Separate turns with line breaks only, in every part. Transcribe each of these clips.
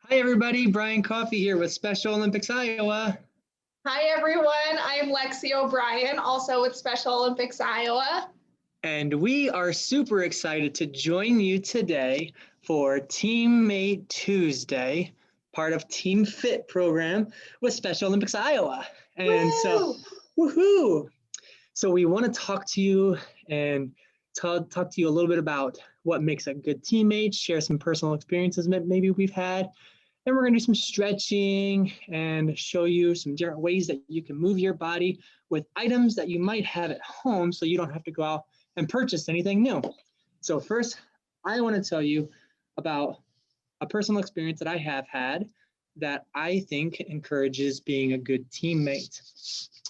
Hi, everybody. Brian Coffey here with Special Olympics Iowa.
Hi, everyone. I am Lexi O'Brien, also with Special Olympics Iowa.
And we are super excited to join you today for Teammate Tuesday, part of Team Fit program with Special Olympics Iowa. And so, woohoo! So we want to talk to you and talk to you a little bit about what makes a good teammate, share some personal experiences that maybe we've had. And we're going to do some stretching and show you some different ways that you can move your body with items that you might have at home so you don't have to go out and purchase anything new. So first, I want to tell you about a personal experience that I have had that I think encourages being a good teammate.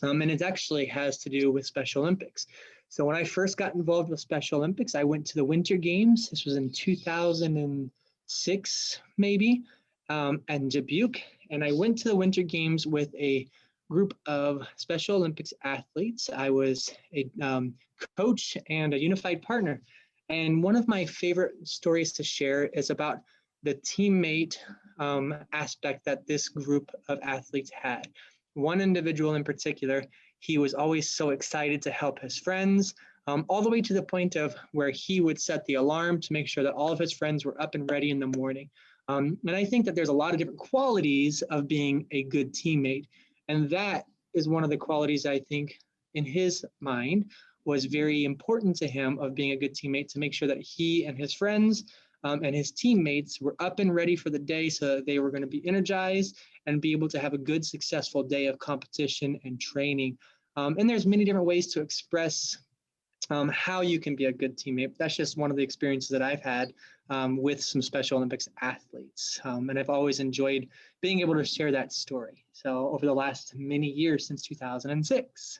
And it actually has to do with Special Olympics. So when I first got involved with Special Olympics, I went to the Winter Games. This was in 2006, maybe. And Dubuque, and I went to the Winter Games with a group of Special Olympics athletes. I was a coach and a unified partner. And one of my favorite stories to share is about the teammate aspect that this group of athletes had. One individual in particular, he was always so excited to help his friends, all the way to the point of where he would set the alarm to make sure that all of his friends were up and ready in the morning. And I think that there's a lot of different qualities of being a good teammate. And that is one of the qualities I think in his mind was very important to him of being a good teammate, to make sure that he and his friends and his teammates were up and ready for the day so that they were going to be energized and be able to have a good, successful day of competition and training. And there's many different ways to express how you can be a good teammate. That's just one of the experiences that I've had with some Special Olympics athletes. And I've always enjoyed being able to share that story. So over the last many years since 2006.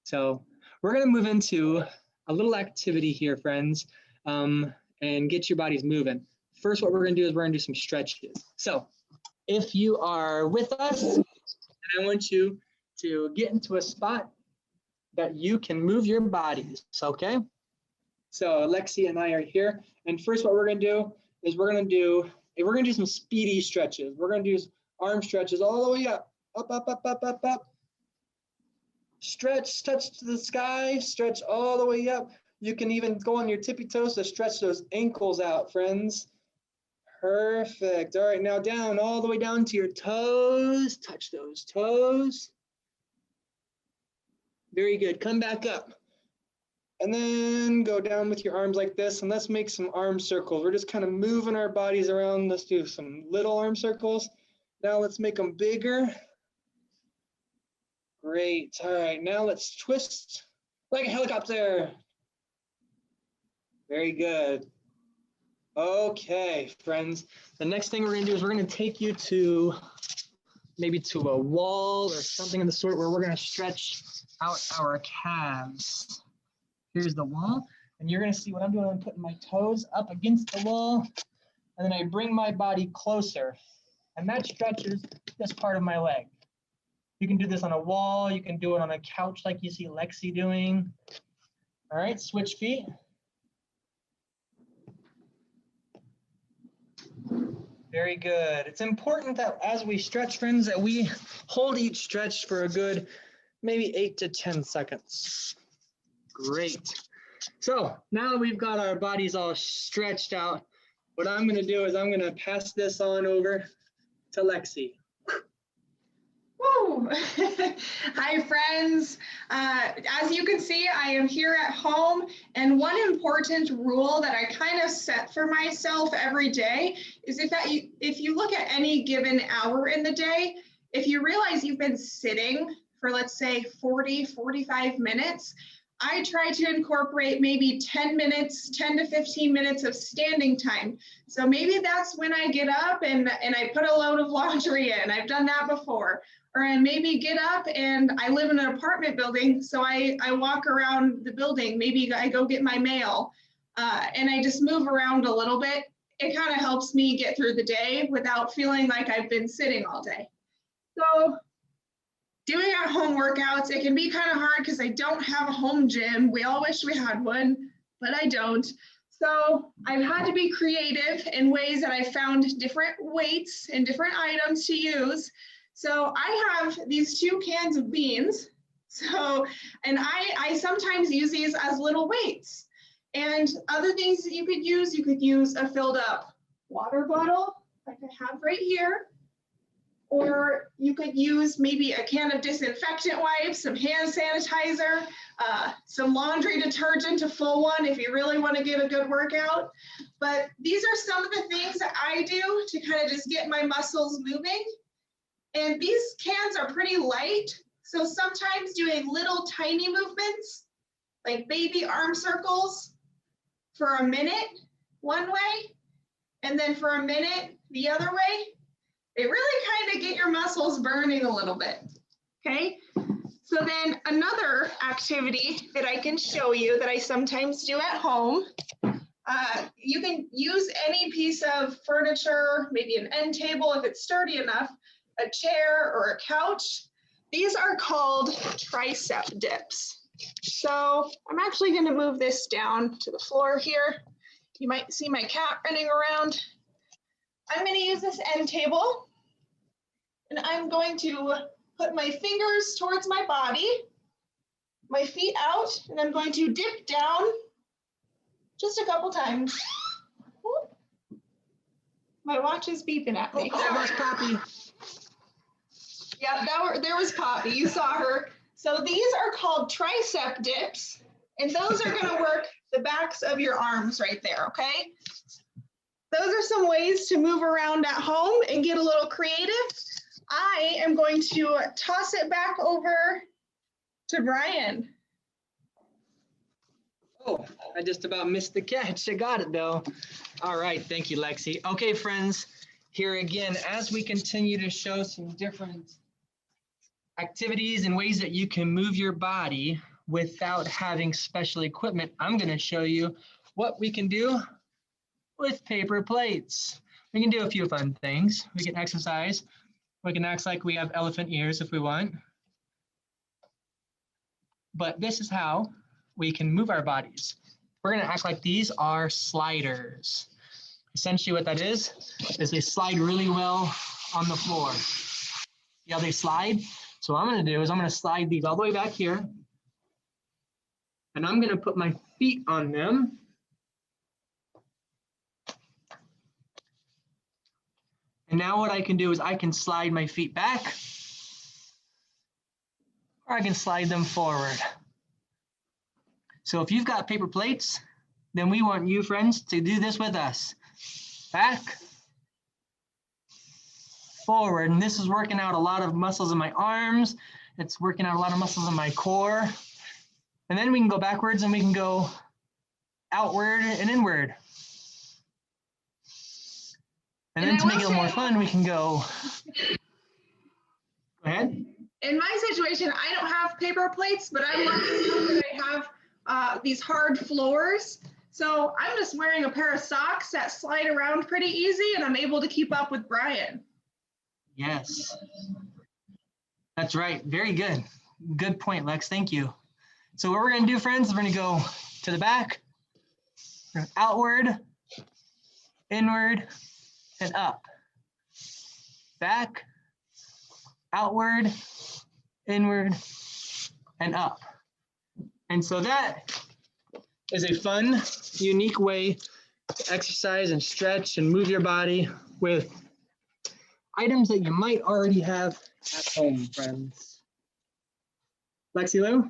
So we're going to move into a little activity here, friends, and get your bodies moving. First, what we're going to do is we're going to do some stretches. So if you are with us, and I want you to get into a spot that you can move your bodies, okay? So Lexi and I are here, and first what we're gonna do is we're gonna do some speedy stretches. We're gonna do arm stretches all the way up, up, up, up, up, up, up. Stretch, touch to the sky, stretch all the way up. You can even go on your tippy toes to stretch those ankles out, friends. Perfect. All right, now down, all the way down to your toes. Touch those toes. Very good. Come back up. And then go down with your arms like this, and let's make some arm circles. We're just kind of moving our bodies around. Let's do some little arm circles. Now let's make them bigger. Great. All right, now let's twist like a helicopter. Very good. Okay, friends. The next thing we're gonna do is we're gonna take you to maybe to a wall or something of the sort where we're gonna stretch out our calves. Here's the wall, and you're gonna see what I'm doing. I'm putting my toes up against the wall, and then I bring my body closer, and that stretches this part of my leg. You can do this on a wall, you can do it on a couch like you see Lexi doing. All right, switch feet. Very good. It's important that as we stretch, friends, that we hold each stretch for a good maybe 8 to 10 seconds. Great. So now that we've got our bodies all stretched out, what I'm going to do is I'm going to pass this on over to Lexi.
Woo! Hi, friends. As you can see, I am here at home, and one important rule that I kind of set for myself every day is if you look at any given hour in the day, if you realize you've been sitting for, let's say, 40, 45 minutes, I try to incorporate maybe 10 to 15 minutes of standing time. So maybe that's when I get up and I put a load of laundry in. I've done that before. Or I maybe get up and I live in an apartment building, so I walk around the building. Maybe I go get my mail and I just move around a little bit. It kind of helps me get through the day without feeling like I've been sitting all day. So doing at home workouts, it can be kind of hard because I don't have a home gym. We all wish we had one, but I don't. So I've had to be creative in ways that I found different weights and different items to use. So I have these 2 cans of beans. So, and I sometimes use these as little weights. And other things that you could use a filled up water bottle, like I have right here. Or you could use maybe a can of disinfectant wipes, some hand sanitizer, some laundry detergent, a full one if you really want to get a good workout. But these are some of the things that I do to kind of just get my muscles moving. And these cans are pretty light. So sometimes doing little tiny movements, like baby arm circles for a minute one way, and then for a minute the other way, they really kind of get your muscles burning a little bit, okay? So then another activity that I can show you that I sometimes do at home, you can use any piece of furniture, maybe an end table if it's sturdy enough, a chair or a couch. These are called tricep dips. So I'm actually gonna move this down to the floor here. You might see my cat running around. I'm gonna use this end table and I'm going to put my fingers towards my body, my feet out, and I'm going to dip down just a couple times. My watch is beeping at me.
There goes Poppy.
Yeah, there was Poppy, you saw her. So these are called tricep dips, and those are gonna work the backs of your arms right there, okay? Those are some ways to move around at home and get a little creative. I am going to toss it back over to Brian.
Oh, I just about missed the catch. I got it though. All right, thank you, Lexi. Okay, friends, here again, as we continue to show some different activities and ways that you can move your body without having special equipment, I'm going to show you what we can do with paper plates. We can do a few fun things. We can exercise. We can act like we have elephant ears if we want. But this is how we can move our bodies. We're going to act like these are sliders. Essentially what that is they slide really well on the floor. See how they slide? So what I'm going to do is I'm going to slide these all the way back here. And I'm going to put my feet on them. And now what I can do is I can slide my feet back, or I can slide them forward. So if you've got paper plates, then we want you, friends, to do this with us. Back, forward, and this is working out a lot of muscles in my arms. It's working out a lot of muscles in my core. And then we can go backwards and we can go outward and inward. And then to make it a little more fun, we can go ahead.
In my situation, I don't have paper plates, but I'm lucky that I have these hard floors. So I'm just wearing a pair of socks that slide around pretty easy, and I'm able to keep up with Brian.
Yes, that's right. Very good. Good point, Lex. Thank you. So what we're going to do, friends, we're going to go to the back, outward, inward, and up. Back, outward, inward, and up. And so that is a fun, unique way to exercise and stretch and move your body with items that you might already have at home, friends. Lexi Lou?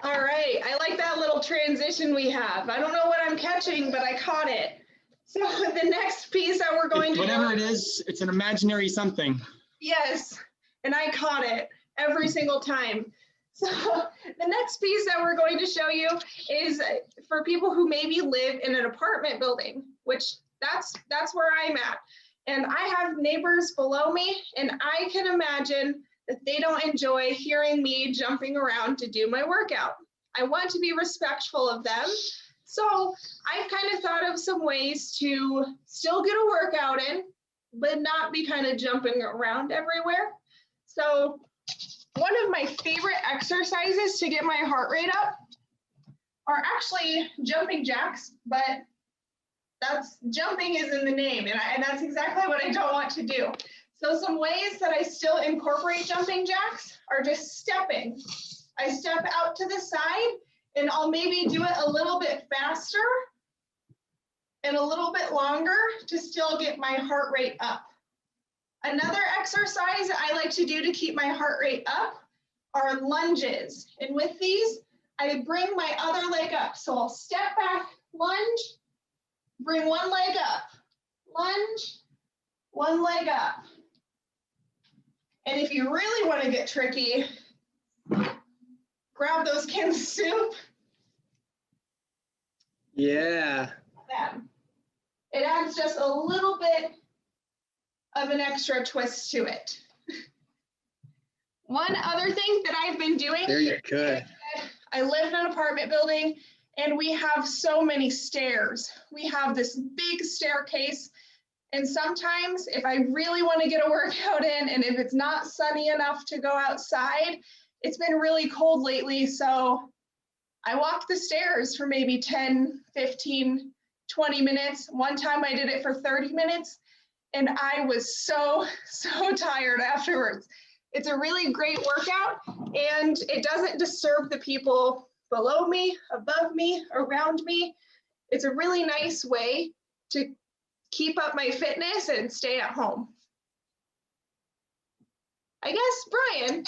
All right, I like that little transition we have. I don't know what I'm catching, but I caught it. So the next piece that we're going to
whatever it is, it's an imaginary something.
Yes, and I caught it every single time. So the next piece that we're going to show you is for people who maybe live in an apartment building, which that's where I'm at. And I have neighbors below me, and I can imagine that they don't enjoy hearing me jumping around to do my workout. I want to be respectful of them. So I've kind of thought of some ways to still get a workout in, but not be kind of jumping around everywhere. So one of my favorite exercises to get my heart rate up are actually jumping jacks, but that's jumping is in the name, and that's exactly what I don't want to do. So some ways that I still incorporate jumping jacks are just stepping. I step out to the side and I'll maybe do it a little bit faster and a little bit longer to still get my heart rate up. Another exercise I like to do to keep my heart rate up are lunges. And with these, I bring my other leg up. So I'll step back, lunge, bring one leg up, lunge, one leg up. And if you really want to get tricky, grab those cans of soup.
Yeah.
It adds just a little bit of an extra twist to it. One other thing that I've been doing,
Very good.
I live in an apartment building and we have so many stairs. We have this big staircase, and sometimes if I really want to get a workout in and if it's not sunny enough to go outside, it's been really cold lately, so I walk the stairs for maybe 10, 15, 20 minutes. One time I did it for 30 minutes and I was so tired afterwards. It's a really great workout and it doesn't disturb the people below me, above me, around me. It's a really nice way to keep up my fitness and stay at home. I guess, Brian.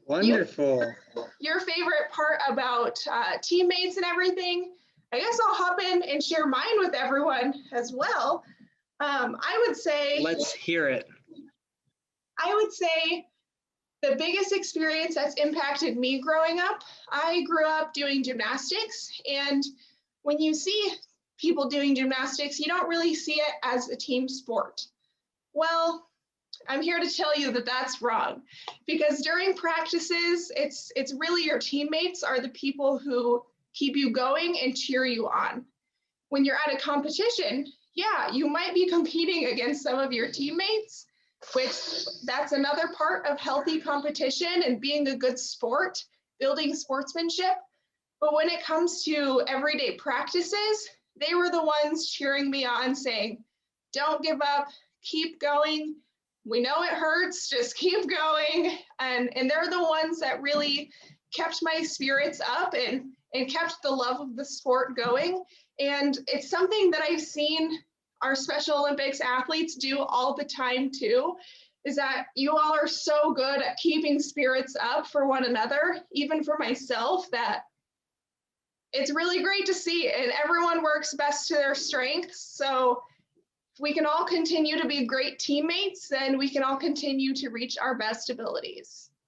Wonderful.
Your favorite part about teammates and everything, I guess I'll hop in and share mine with everyone as well. I would say.
Let's hear it.
I would say the biggest experience that's impacted me growing up, I grew up doing gymnastics, and when you see people doing gymnastics, you don't really see it as a team sport. Well, I'm here to tell you that that's wrong, because during practices, it's really your teammates are the people who keep you going and cheer you on. When you're at a competition, yeah, you might be competing against some of your teammates, which that's another part of healthy competition and being a good sport, building sportsmanship. But when it comes to everyday practices, they were the ones cheering me on, saying, don't give up, keep going. We know it hurts, just keep going. And they're the ones that really kept my spirits up and kept the love of the sport going. And it's something that I've seen our Special Olympics athletes do all the time too, is that you all are so good at keeping spirits up for one another, even for myself, that it's really great to see, and everyone works best to their strengths. So if we can all continue to be great teammates, then we can all continue to reach our best abilities.